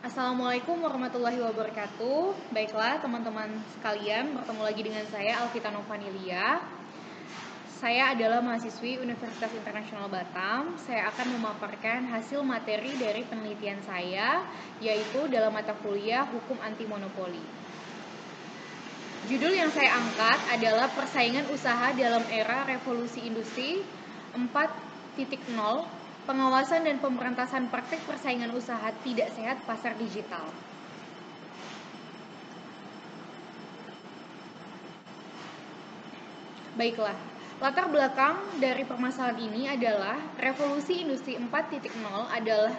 Assalamualaikum warahmatullahi wabarakatuh. Baiklah teman-teman sekalian, bertemu lagi dengan saya Alvita Novanilia. Saya adalah mahasiswi Universitas Internasional Batam. Saya akan memaparkan hasil materi dari penelitian saya, yaitu dalam mata kuliah Hukum Anti Monopoli. Judul yang saya angkat adalah Persaingan Usaha dalam Era Revolusi Industri 4.0, Pengawasan dan Pemberantasan Praktik Persaingan Usaha Tidak Sehat Pasar Digital. Baiklah, latar belakang dari permasalahan ini adalah revolusi industri 4.0 adalah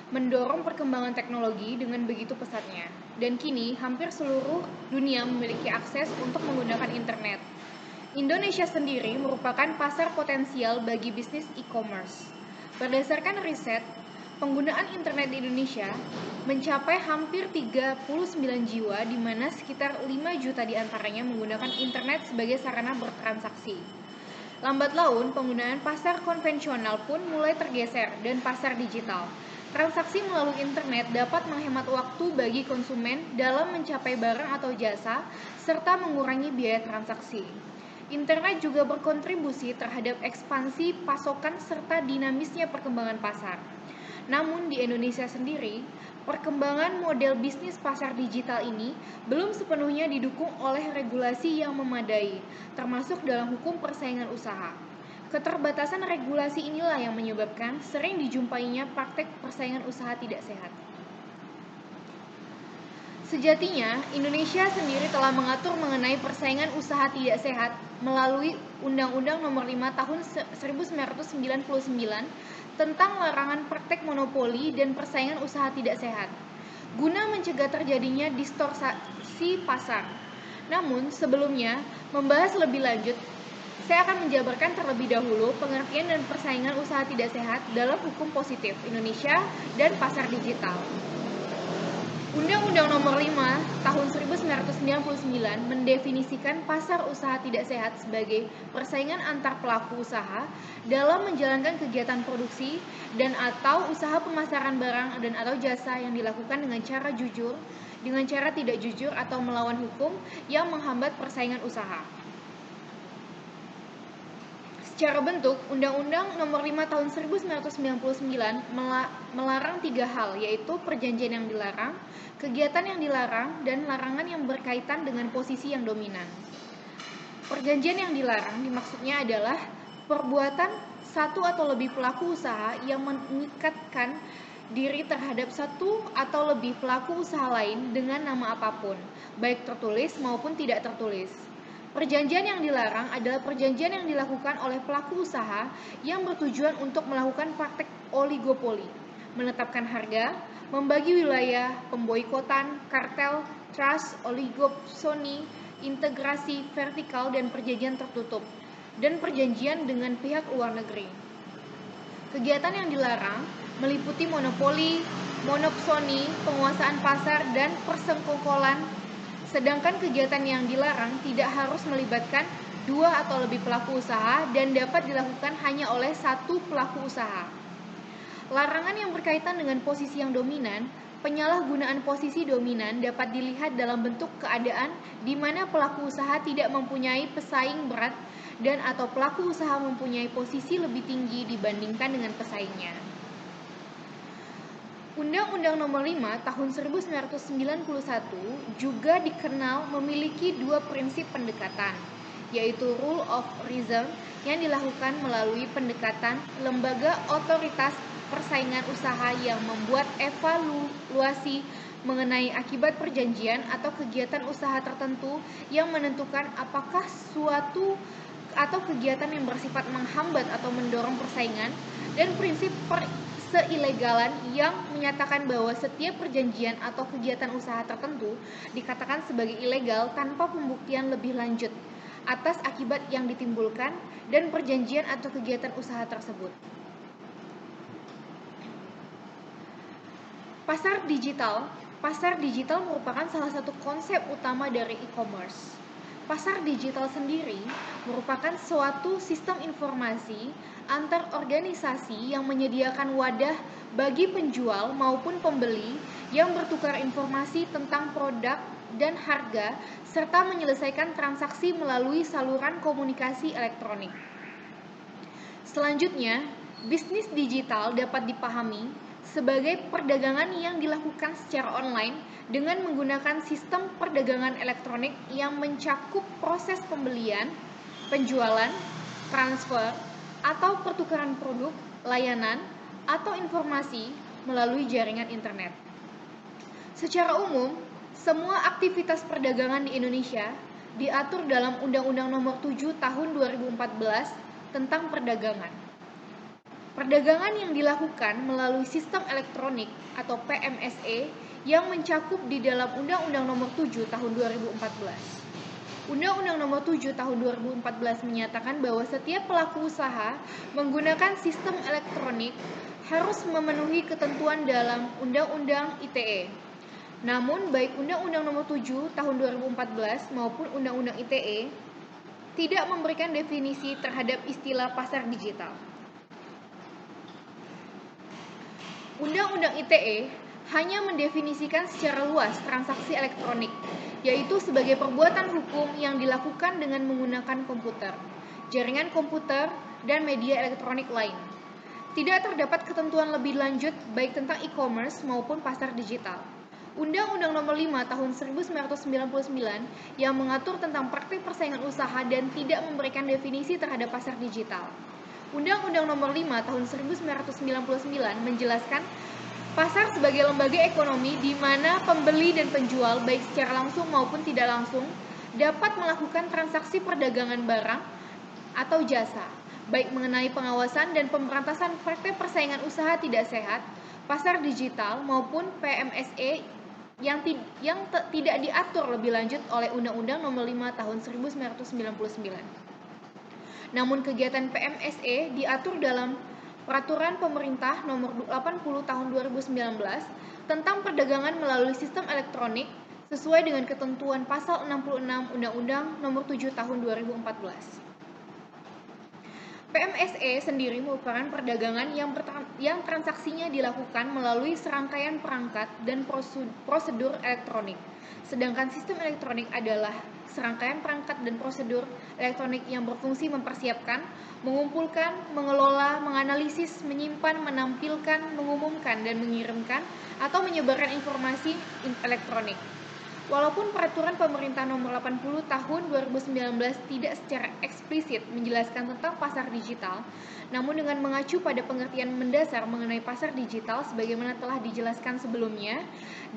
mendorong perkembangan teknologi dengan begitu pesatnya. Dan kini hampir seluruh dunia memiliki akses untuk menggunakan internet. Indonesia sendiri merupakan pasar potensial bagi bisnis e-commerce. Berdasarkan riset, penggunaan internet di Indonesia mencapai hampir 39 jiwa, di mana sekitar 5 juta diantaranya menggunakan internet sebagai sarana bertransaksi. Lambat laun, penggunaan pasar konvensional pun mulai tergeser dan pasar digital. Transaksi melalui internet dapat menghemat waktu bagi konsumen dalam mencapai barang atau jasa, serta mengurangi biaya transaksi. Internet juga berkontribusi terhadap ekspansi pasokan serta dinamisnya perkembangan pasar. Namun di Indonesia sendiri, perkembangan model bisnis pasar digital ini belum sepenuhnya didukung oleh regulasi yang memadai, termasuk dalam hukum persaingan usaha. Keterbatasan regulasi inilah yang menyebabkan sering dijumpainya praktek persaingan usaha tidak sehat. Sejatinya, Indonesia sendiri telah mengatur mengenai persaingan usaha tidak sehat melalui Undang-Undang Nomor 5 Tahun 1999 tentang larangan praktek monopoli dan persaingan usaha tidak sehat, guna mencegah terjadinya distorsi pasar. Namun, sebelumnya, membahas lebih lanjut, saya akan menjabarkan terlebih dahulu pengertian dan persaingan usaha tidak sehat dalam hukum positif Indonesia dan pasar digital. Undang-Undang Nomor 5 Tahun 1999 mendefinisikan pasar usaha tidak sehat sebagai persaingan antar pelaku usaha dalam menjalankan kegiatan produksi dan atau usaha pemasaran barang dan atau jasa yang dilakukan dengan cara jujur, dengan cara tidak jujur atau melawan hukum yang menghambat persaingan usaha. Secara bentuk, Undang-Undang Nomor 5 Tahun 1999 melarang 3 hal, yaitu perjanjian yang dilarang, kegiatan yang dilarang, dan larangan yang berkaitan dengan posisi yang dominan. Perjanjian yang dilarang dimaksudnya adalah perbuatan satu atau lebih pelaku usaha yang mengikatkan diri terhadap satu atau lebih pelaku usaha lain dengan nama apapun, baik tertulis maupun tidak tertulis. Perjanjian yang dilarang adalah perjanjian yang dilakukan oleh pelaku usaha yang bertujuan untuk melakukan praktek oligopoli, menetapkan harga, membagi wilayah, pemboikotan, kartel, trust, oligopsoni, integrasi vertikal, dan perjanjian tertutup, dan perjanjian dengan pihak luar negeri. Kegiatan yang dilarang meliputi monopoli, monopsoni, penguasaan pasar, dan persekongkolan. Sedangkan kegiatan yang dilarang tidak harus melibatkan 2 atau lebih pelaku usaha dan dapat dilakukan hanya oleh 1 pelaku usaha. Larangan yang berkaitan dengan posisi yang dominan, penyalahgunaan posisi dominan dapat dilihat dalam bentuk keadaan di mana pelaku usaha tidak mempunyai pesaing berat dan atau pelaku usaha mempunyai posisi lebih tinggi dibandingkan dengan pesaingnya. Undang-Undang Nomor 5 Tahun 1991 juga dikenal memiliki 2 prinsip pendekatan, yaitu Rule of Reason yang dilakukan melalui pendekatan lembaga otoritas persaingan usaha yang membuat evaluasi mengenai akibat perjanjian atau kegiatan usaha tertentu yang menentukan apakah suatu atau kegiatan yang bersifat menghambat atau mendorong persaingan, dan prinsip seilegalan yang menyatakan bahwa setiap perjanjian atau kegiatan usaha tertentu dikatakan sebagai ilegal tanpa pembuktian lebih lanjut atas akibat yang ditimbulkan dan perjanjian atau kegiatan usaha tersebut. Pasar digital merupakan salah satu konsep utama dari e-commerce. Pasar digital sendiri merupakan suatu sistem informasi antar organisasi yang menyediakan wadah bagi penjual maupun pembeli yang bertukar informasi tentang produk dan harga serta menyelesaikan transaksi melalui saluran komunikasi elektronik. Selanjutnya, bisnis digital dapat dipahami sebagai perdagangan yang dilakukan secara online dengan menggunakan sistem perdagangan elektronik yang mencakup proses pembelian, penjualan, transfer, atau pertukaran produk, layanan, atau informasi melalui jaringan internet. Secara umum, semua aktivitas perdagangan di Indonesia diatur dalam Undang-Undang Nomor 7 Tahun 2014 tentang perdagangan. Perdagangan yang dilakukan melalui sistem elektronik atau PMSE yang mencakup di dalam Undang-Undang Nomor 7 Tahun 2014. Undang-Undang Nomor 7 Tahun 2014 menyatakan bahwa setiap pelaku usaha menggunakan sistem elektronik harus memenuhi ketentuan dalam Undang-Undang ITE. Namun, baik Undang-Undang Nomor 7 Tahun 2014 maupun Undang-Undang ITE tidak memberikan definisi terhadap istilah pasar digital. Undang-Undang ITE hanya mendefinisikan secara luas transaksi elektronik, yaitu sebagai perbuatan hukum yang dilakukan dengan menggunakan komputer, jaringan komputer, dan media elektronik lain. Tidak terdapat ketentuan lebih lanjut baik tentang e-commerce maupun pasar digital. Undang-Undang Nomor 5 Tahun 1999 yang mengatur tentang praktik persaingan usaha dan tidak memberikan definisi terhadap pasar digital. Undang-Undang Nomor 5 Tahun 1999 menjelaskan pasar sebagai lembaga ekonomi di mana pembeli dan penjual baik secara langsung maupun tidak langsung dapat melakukan transaksi perdagangan barang atau jasa, baik mengenai pengawasan dan pemberantasan praktik persaingan usaha tidak sehat, pasar digital maupun PMSE yang tidak diatur lebih lanjut oleh Undang-Undang Nomor 5 Tahun 1999. Namun kegiatan PMSE diatur dalam Peraturan Pemerintah Nomor 80 Tahun 2019 tentang perdagangan melalui sistem elektronik sesuai dengan ketentuan Pasal 66 Undang-Undang Nomor 7 Tahun 2014. PMSE sendiri merupakan perdagangan yang transaksinya dilakukan melalui serangkaian perangkat dan prosedur elektronik. Sedangkan sistem elektronik adalah serangkaian perangkat dan prosedur elektronik yang berfungsi mempersiapkan, mengumpulkan, mengelola, menganalisis, menyimpan, menampilkan, mengumumkan, dan mengirimkan atau menyebarkan informasi elektronik. Walaupun Peraturan Pemerintah Nomor 80 Tahun 2019 tidak secara eksplisit menjelaskan tentang pasar digital, namun dengan mengacu pada pengertian mendasar mengenai pasar digital sebagaimana telah dijelaskan sebelumnya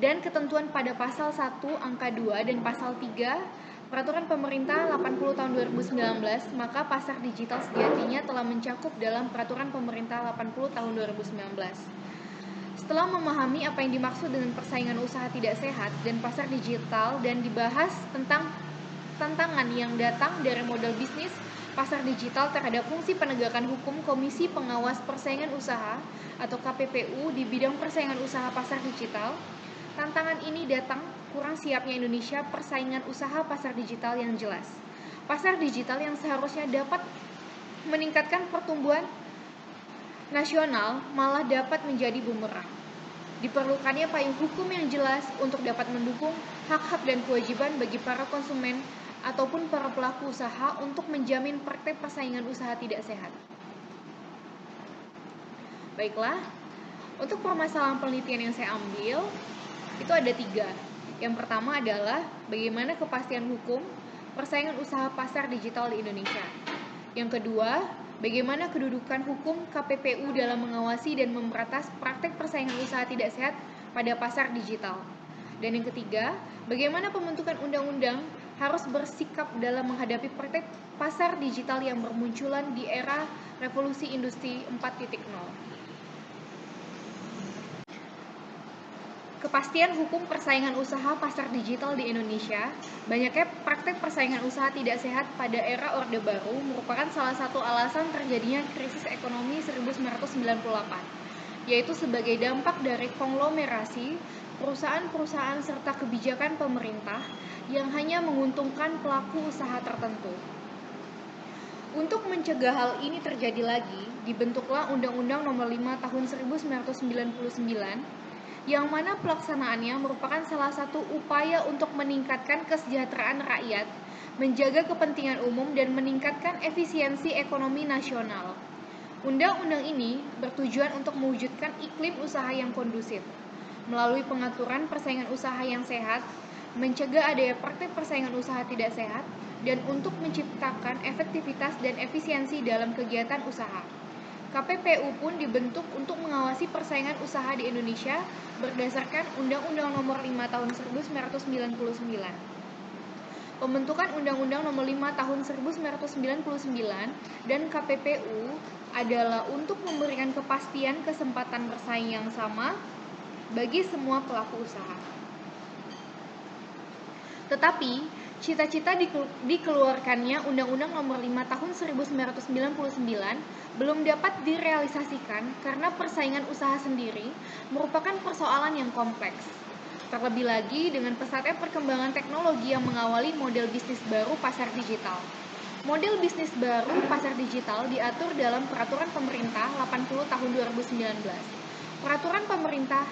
dan ketentuan pada Pasal 1 Angka 2 dan Pasal 3 Peraturan Pemerintah 80 Tahun 2019, maka pasar digital sejatinya telah mencakup dalam Peraturan Pemerintah 80 Tahun 2019. Setelah memahami apa yang dimaksud dengan persaingan usaha tidak sehat dan pasar digital dan dibahas tentang tantangan yang datang dari model bisnis pasar digital terhadap fungsi penegakan hukum Komisi Pengawas Persaingan Usaha atau KPPU di bidang persaingan usaha pasar digital, tantangan ini datang kurang siapnya Indonesia persaingan usaha pasar digital yang jelas. Pasar digital yang seharusnya dapat meningkatkan pertumbuhan nasional malah dapat menjadi bumerang. Diperlukannya payung hukum yang jelas untuk dapat mendukung hak-hak dan kewajiban bagi para konsumen ataupun para pelaku usaha untuk menjamin praktek persaingan usaha tidak sehat. Baiklah, untuk permasalahan penelitian yang saya ambil, itu ada 3. Yang pertama adalah bagaimana kepastian hukum persaingan usaha pasar digital di Indonesia. Yang kedua, bagaimana kedudukan hukum KPPU dalam mengawasi dan memberantas praktek persaingan usaha tidak sehat pada pasar digital. Dan yang ketiga, bagaimana pembentukan undang-undang harus bersikap dalam menghadapi praktek pasar digital yang bermunculan di era revolusi industri 4.0. Kepastian hukum persaingan usaha pasar digital di Indonesia, banyaknya praktek persaingan usaha tidak sehat pada era Orde Baru merupakan salah satu alasan terjadinya krisis ekonomi 1998, yaitu sebagai dampak dari konglomerasi perusahaan-perusahaan serta kebijakan pemerintah yang hanya menguntungkan pelaku usaha tertentu. Untuk mencegah hal ini terjadi lagi, dibentuklah Undang-Undang Nomor 5 Tahun 1999 yang mana pelaksanaannya merupakan salah satu upaya untuk meningkatkan kesejahteraan rakyat, menjaga kepentingan umum, dan meningkatkan efisiensi ekonomi nasional. Undang-undang ini bertujuan untuk mewujudkan iklim usaha yang kondusif, melalui pengaturan persaingan usaha yang sehat, mencegah adanya praktik persaingan usaha tidak sehat, dan untuk menciptakan efektivitas dan efisiensi dalam kegiatan usaha. KPPU pun dibentuk untuk mengawasi persaingan usaha di Indonesia berdasarkan Undang-Undang Nomor 5 Tahun 1999. Pembentukan Undang-Undang Nomor 5 Tahun 1999 dan KPPU adalah untuk memberikan kepastian kesempatan bersaing yang sama bagi semua pelaku usaha. Tetapi, cita-cita dikeluarkannya Undang-Undang Nomor 5 Tahun 1999 belum dapat direalisasikan karena persaingan usaha sendiri merupakan persoalan yang kompleks. Terlebih lagi dengan pesatnya perkembangan teknologi yang mengawali model bisnis baru pasar digital. Model bisnis baru pasar digital diatur dalam Peraturan Pemerintah 80 Tahun 2019. Peraturan Pemerintah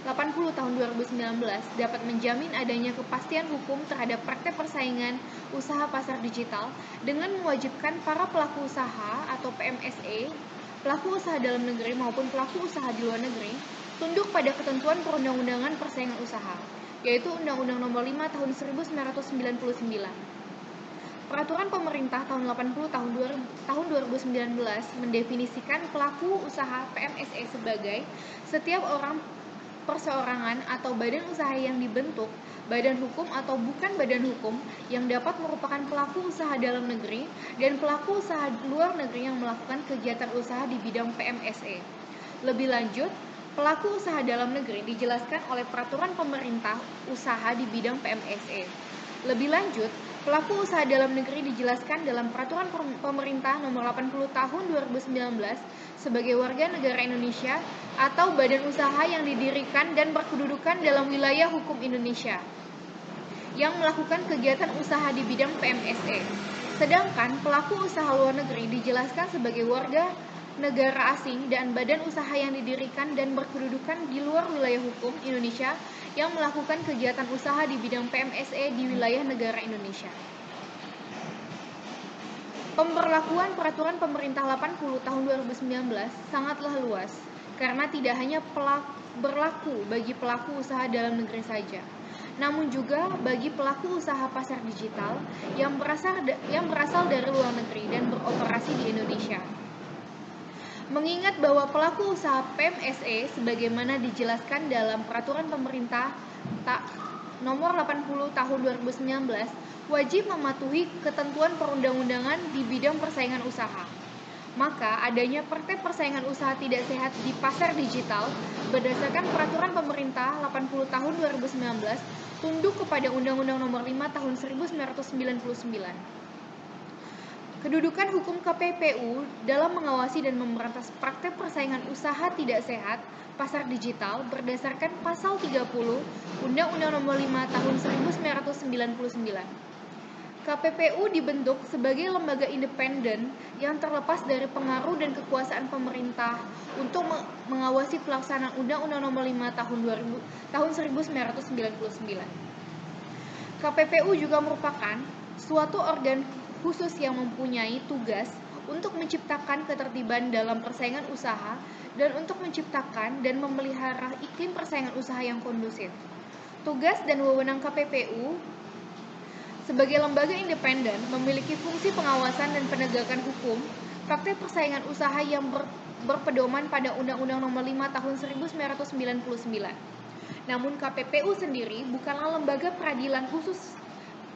80 Tahun 2019 dapat menjamin adanya kepastian hukum terhadap praktek persaingan usaha pasar digital dengan mewajibkan para pelaku usaha atau PMSE, pelaku usaha dalam negeri maupun pelaku usaha di luar negeri tunduk pada ketentuan perundang-undangan persaingan usaha, yaitu Undang-Undang Nomor 5 Tahun 1999. Peraturan Pemerintah Tahun 80 Tahun 2019 mendefinisikan pelaku usaha PMSE sebagai setiap orang perseorangan atau badan usaha yang dibentuk, badan hukum atau bukan badan hukum yang dapat merupakan pelaku usaha dalam negeri dan pelaku usaha luar negeri yang melakukan kegiatan usaha di bidang PMSE. Lebih lanjut, pelaku usaha dalam negeri dijelaskan oleh Peraturan Pemerintah Usaha di bidang PMSE. Lebih lanjut, pelaku usaha dalam negeri dijelaskan dalam Peraturan Pemerintah Nomor 80 Tahun 2019 sebagai warga negara Indonesia atau badan usaha yang didirikan dan berkedudukan dalam wilayah hukum Indonesia yang melakukan kegiatan usaha di bidang PMSE. Sedangkan pelaku usaha luar negeri dijelaskan sebagai warga negara asing dan badan usaha yang didirikan dan berkedudukan di luar wilayah hukum Indonesia yang melakukan kegiatan usaha di bidang PMSE di wilayah negara Indonesia. Pemberlakuan Peraturan Pemerintah 80 Tahun 2019 sangatlah luas karena tidak hanya berlaku bagi pelaku usaha dalam negeri saja, namun juga bagi pelaku usaha pasar digital yang berasal dari luar negeri dan beroperasi di Indonesia. Mengingat bahwa pelaku usaha PMSE sebagaimana dijelaskan dalam Peraturan Pemerintah Nomor 80 Tahun 2019 wajib mematuhi ketentuan perundang-undangan di bidang persaingan usaha. Maka adanya praktek persaingan usaha tidak sehat di pasar digital berdasarkan Peraturan Pemerintah 80 Tahun 2019 tunduk kepada Undang-Undang Nomor 5 Tahun 1999. Kedudukan hukum KPPU dalam mengawasi dan memberantas praktek persaingan usaha tidak sehat pasar digital berdasarkan Pasal 30 Undang-Undang Nomor 5 Tahun 1999. KPPU dibentuk sebagai lembaga independen yang terlepas dari pengaruh dan kekuasaan pemerintah untuk mengawasi pelaksanaan Undang-Undang Nomor 5 Tahun 1999. KPPU juga merupakan suatu organ khusus yang mempunyai tugas untuk menciptakan ketertiban dalam persaingan usaha dan untuk menciptakan dan memelihara iklim persaingan usaha yang kondusif. Tugas dan wewenang KPPU sebagai lembaga independen memiliki fungsi pengawasan dan penegakan hukum praktek persaingan usaha yang berpedoman pada Undang-Undang Nomor 5 Tahun 1999. Namun KPPU sendiri bukanlah lembaga peradilan khusus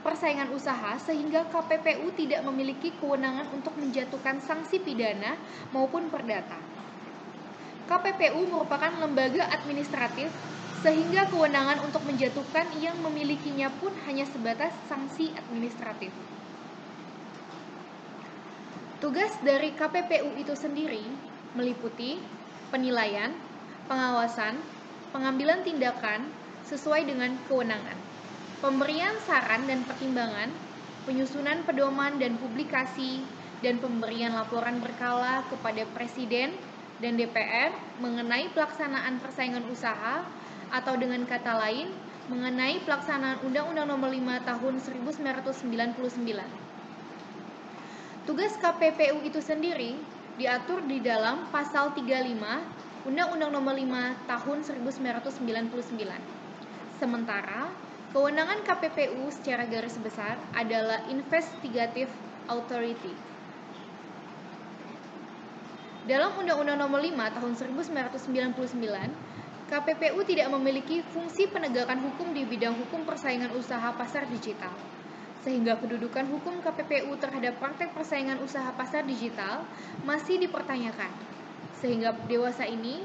persaingan usaha sehingga KPPU tidak memiliki kewenangan untuk menjatuhkan sanksi pidana maupun perdata. KPPU merupakan lembaga administratif sehingga kewenangan untuk menjatuhkan yang memilikinya pun hanya sebatas sanksi administratif. Tugas dari KPPU itu sendiri meliputi penilaian, pengawasan, pengambilan tindakan, sesuai dengan kewenangan. Pemberian saran dan pertimbangan, penyusunan pedoman dan publikasi, dan pemberian laporan berkala kepada Presiden dan DPR mengenai pelaksanaan persaingan usaha, atau dengan kata lain, mengenai pelaksanaan Undang-Undang Nomor 5 Tahun 1999. Tugas KPPU itu sendiri diatur di dalam Pasal 35 Undang-Undang Nomor 5 Tahun 1999. Sementara, kewenangan KPPU secara garis besar adalah investigative authority. Dalam Undang-Undang Nomor 5 Tahun 1999, KPPU tidak memiliki fungsi penegakan hukum di bidang hukum persaingan usaha pasar digital, sehingga kedudukan hukum KPPU terhadap praktek persaingan usaha pasar digital masih dipertanyakan. Sehingga dewasa ini,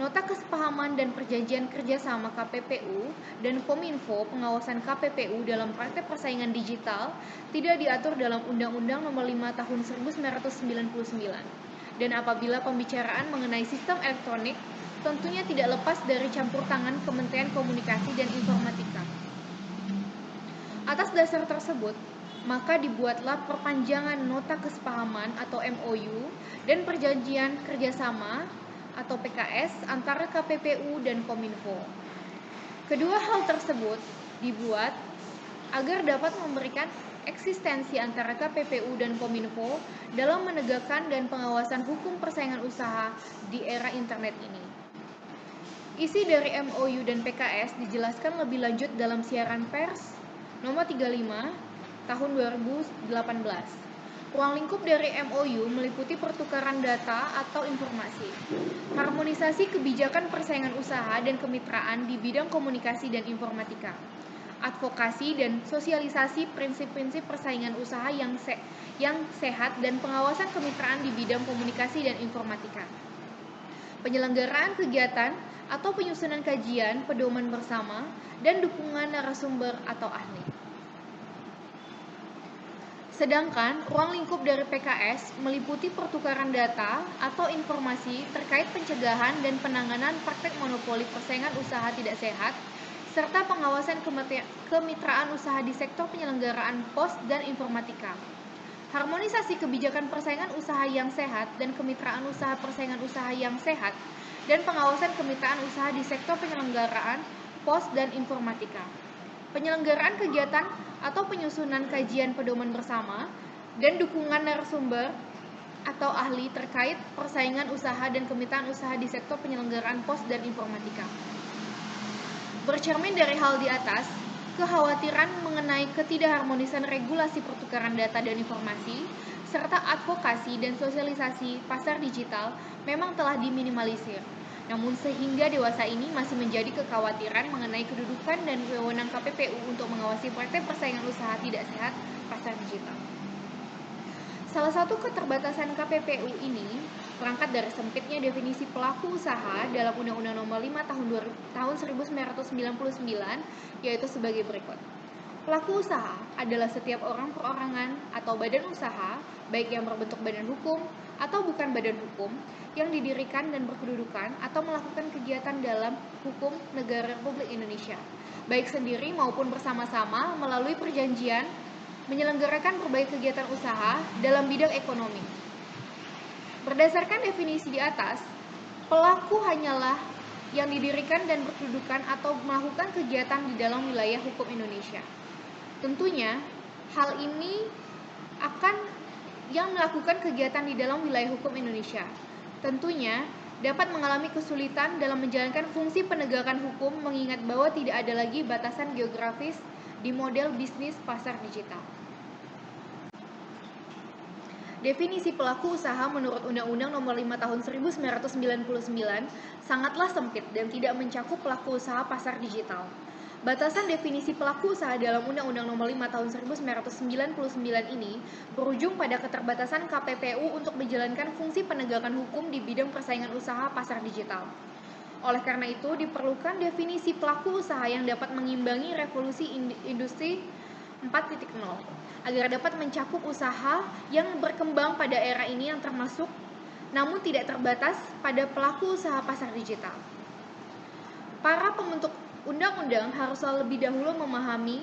nota kesepahaman dan perjanjian kerjasama KPPU dan Kominfo pengawasan KPPU dalam praktek persaingan digital tidak diatur dalam Undang-Undang Nomor 5 Tahun 1999. Dan apabila pembicaraan mengenai sistem elektronik, tentunya tidak lepas dari campur tangan Kementerian Komunikasi dan Informatika. Atas dasar tersebut, maka dibuatlah perpanjangan nota kesepahaman atau MOU dan perjanjian kerjasama atau PKS antara KPPU dan Kominfo. Kedua hal tersebut dibuat agar dapat memberikan eksistensi antara KPPU dan Kominfo dalam menegakkan dan pengawasan hukum persaingan usaha di era internet ini. Isi dari MOU dan PKS dijelaskan lebih lanjut dalam siaran pers Nomor 35 Tahun 2018. Ruang lingkup dari MOU meliputi pertukaran data atau informasi, harmonisasi kebijakan persaingan usaha dan kemitraan di bidang komunikasi dan informatika, advokasi dan sosialisasi prinsip-prinsip persaingan usaha yang sehat dan pengawasan kemitraan di bidang komunikasi dan informatika, penyelenggaraan kegiatan atau penyusunan kajian, pedoman bersama, dan dukungan narasumber atau ahli. Sedangkan ruang lingkup dari PKS meliputi pertukaran data atau informasi terkait pencegahan dan penanganan praktek monopoli persaingan usaha tidak sehat, serta pengawasan kemitraan usaha di sektor penyelenggaraan pos dan informatika. Harmonisasi kebijakan persaingan usaha yang sehat dan kemitraan usaha persaingan usaha yang sehat, dan pengawasan kemitraan usaha di sektor penyelenggaraan pos dan informatika. Penyelenggaraan kegiatan atau penyusunan kajian pedoman bersama dan dukungan narasumber atau ahli terkait persaingan usaha dan kemitraan usaha di sektor penyelenggaraan pos dan informatika. Bercermin dari hal di atas, kekhawatiran mengenai ketidakharmonisan regulasi pertukaran data dan informasi, serta advokasi dan sosialisasi pasar digital memang telah diminimalisir. Namun sehingga dewasa ini masih menjadi kekhawatiran mengenai kedudukan dan wewenang KPPU untuk mengawasi praktek persaingan usaha tidak sehat pasar digital. Salah satu keterbatasan KPPU ini berangkat dari sempitnya definisi pelaku usaha dalam Undang-Undang Nomor 5 Tahun 1999, yaitu sebagai berikut. Pelaku usaha adalah setiap orang perorangan atau badan usaha, baik yang berbentuk badan hukum atau bukan badan hukum, yang didirikan dan berkedudukan atau melakukan kegiatan dalam hukum negara Republik Indonesia, baik sendiri maupun bersama-sama melalui perjanjian, menyelenggarakan berbagai kegiatan usaha dalam bidang ekonomi. Berdasarkan definisi di atas, pelaku hanyalah yang didirikan dan berkedudukan atau melakukan kegiatan di dalam wilayah hukum Indonesia. Tentunya, hal ini akan yang melakukan kegiatan di dalam wilayah hukum Indonesia. Tentunya, dapat mengalami kesulitan dalam menjalankan fungsi penegakan hukum mengingat bahwa tidak ada lagi batasan geografis di model bisnis pasar digital. Definisi pelaku usaha menurut Undang-Undang Nomor 5 Tahun 1999 sangatlah sempit dan tidak mencakup pelaku usaha pasar digital. Batasan definisi pelaku usaha dalam Undang-Undang Nomor 5 Tahun 1999 ini berujung pada keterbatasan KPPU untuk menjalankan fungsi penegakan hukum di bidang persaingan usaha pasar digital. Oleh karena itu, diperlukan definisi pelaku usaha yang dapat mengimbangi revolusi industri 4.0 agar dapat mencakup usaha yang berkembang pada era ini yang termasuk namun tidak terbatas pada pelaku usaha pasar digital. Para pembentuk undang-undang haruslah lebih dahulu memahami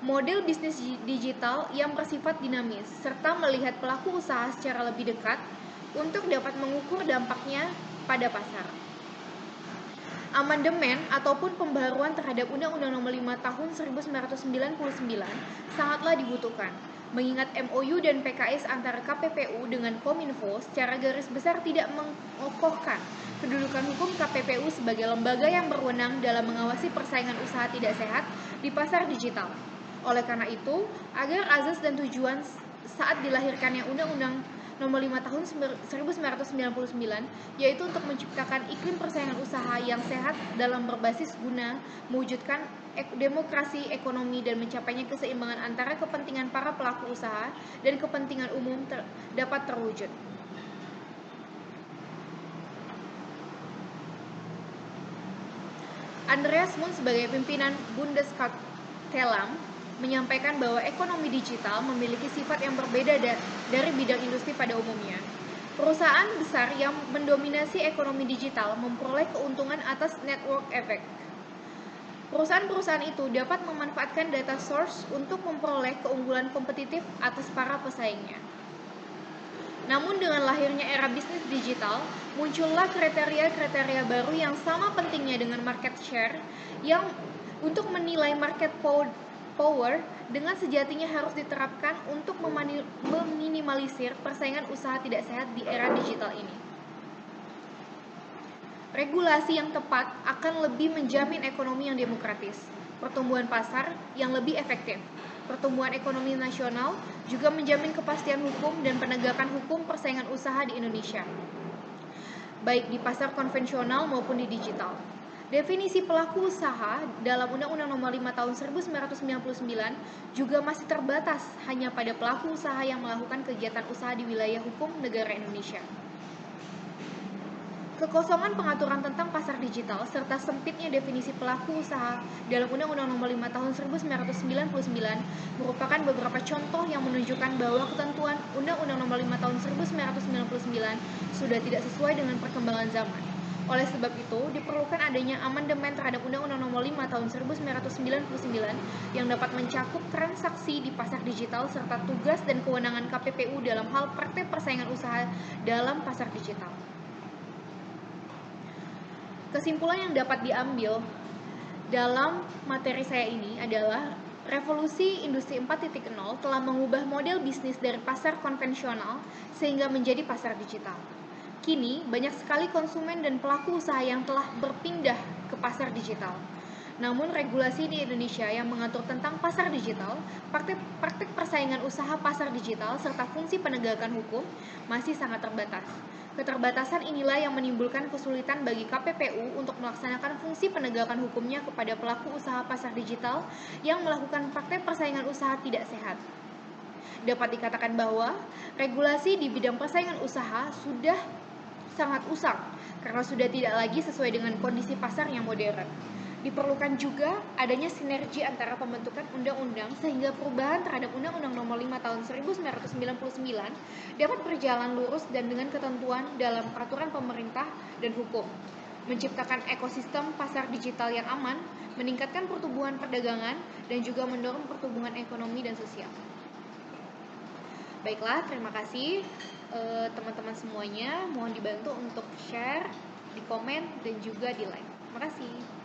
model bisnis digital yang bersifat dinamis, serta melihat pelaku usaha secara lebih dekat untuk dapat mengukur dampaknya pada pasar. Amandemen ataupun pembaruan terhadap Undang-Undang Nomor 5 Tahun 1999 sangatlah dibutuhkan, mengingat MOU dan PKS antara KPPU dengan Kominfo secara garis besar tidak mengokohkan kedudukan hukum KPPU sebagai lembaga yang berwenang dalam mengawasi persaingan usaha tidak sehat di pasar digital. Oleh karena itu, agar azas dan tujuan saat dilahirkannya Undang-Undang Nomor 5 Tahun 1999, yaitu untuk menciptakan iklim persaingan usaha yang sehat dalam berbasis guna mewujudkan demokrasi ekonomi dan mencapainya keseimbangan antara kepentingan para pelaku usaha dan kepentingan umum dapat terwujud. Andreas Mundt sebagai pimpinan Bundeskartellamt menyampaikan bahwa ekonomi digital memiliki sifat yang berbeda dari bidang industri pada umumnya. Perusahaan besar yang mendominasi ekonomi digital memperoleh keuntungan atas network effect. Perusahaan-perusahaan itu dapat memanfaatkan data source untuk memperoleh keunggulan kompetitif atas para pesaingnya. Namun dengan lahirnya era bisnis digital, muncullah kriteria-kriteria baru yang sama pentingnya dengan market share yang untuk menilai market power dengan sejatinya harus diterapkan untuk meminimalisir persaingan usaha tidak sehat di era digital ini. Regulasi yang tepat akan lebih menjamin ekonomi yang demokratis, pertumbuhan pasar yang lebih efektif. Pertumbuhan ekonomi nasional juga menjamin kepastian hukum dan penegakan hukum persaingan usaha di Indonesia, baik di pasar konvensional maupun di digital. Definisi pelaku usaha dalam Undang-Undang Nomor 5 Tahun 1999 juga masih terbatas hanya pada pelaku usaha yang melakukan kegiatan usaha di wilayah hukum negara Indonesia. Kekosongan pengaturan tentang pasar digital serta sempitnya definisi pelaku usaha dalam Undang-Undang Nomor 5 Tahun 1999 merupakan beberapa contoh yang menunjukkan bahwa ketentuan Undang-Undang Nomor 5 Tahun 1999 sudah tidak sesuai dengan perkembangan zaman. Oleh sebab itu, diperlukan adanya amandemen terhadap Undang-Undang Nomor 5 Tahun 1999 yang dapat mencakup transaksi di pasar digital serta tugas dan kewenangan KPPU dalam hal praktek persaingan usaha dalam pasar digital. Kesimpulan yang dapat diambil dalam materi saya ini adalah revolusi industri 4.0 telah mengubah model bisnis dari pasar konvensional sehingga menjadi pasar digital. Kini, banyak sekali konsumen dan pelaku usaha yang telah berpindah ke pasar digital. Namun, regulasi di Indonesia yang mengatur tentang pasar digital, praktik persaingan usaha pasar digital, serta fungsi penegakan hukum masih sangat terbatas. Keterbatasan inilah yang menimbulkan kesulitan bagi KPPU untuk melaksanakan fungsi penegakan hukumnya kepada pelaku usaha pasar digital yang melakukan praktik persaingan usaha tidak sehat. Dapat dikatakan bahwa regulasi di bidang persaingan usaha sudah sangat usang karena sudah tidak lagi sesuai dengan kondisi pasar yang modern. Diperlukan juga adanya sinergi antara pembentukan undang-undang sehingga perubahan terhadap Undang-Undang Nomor 5 Tahun 1999 dapat berjalan lurus dan dengan ketentuan dalam peraturan pemerintah dan hukum, menciptakan ekosistem pasar digital yang aman, meningkatkan pertumbuhan perdagangan, dan juga mendorong pertumbuhan ekonomi dan sosial. Baiklah, terima kasih teman-teman semuanya. Mohon dibantu untuk share, di komen, dan juga di like. Terima kasih.